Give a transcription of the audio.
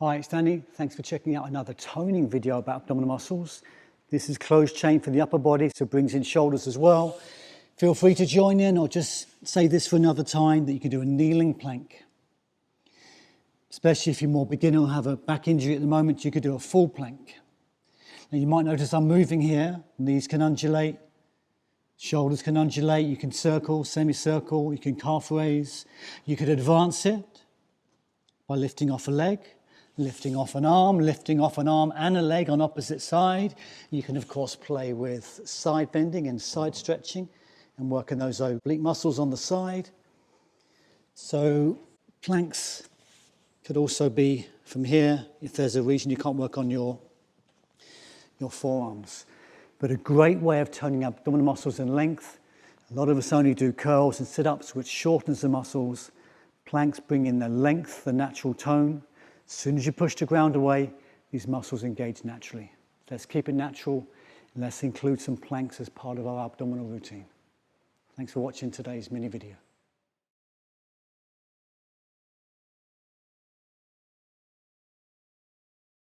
Hi, it's Danny. Thanks for checking out another toning video about abdominal muscles. This is closed chain for the upper body, so it brings in shoulders as well. Feel free to join in or just say this for another time that you can do a kneeling plank. Especially if you're more beginner or have a back injury at the moment, you could do a full plank. Now you might notice I'm moving here. Knees can undulate, shoulders can undulate, you can circle, semicircle, you can calf raise. You could advance it by lifting off a leg, lifting off an arm and a leg on opposite side. You can of course play with side bending and side stretching and working those oblique muscles on the side. So planks could also be from here if there's a reason you can't work on your forearms. But a great way of toning up abdominal muscles and length. A lot of us only do curls and sit-ups, which shortens the muscles. Planks bring in the length, the natural tone. As soon as you push the ground away, these muscles engage naturally. Let's keep it natural and let's include some planks as part of our abdominal routine. Thanks for watching today's mini video.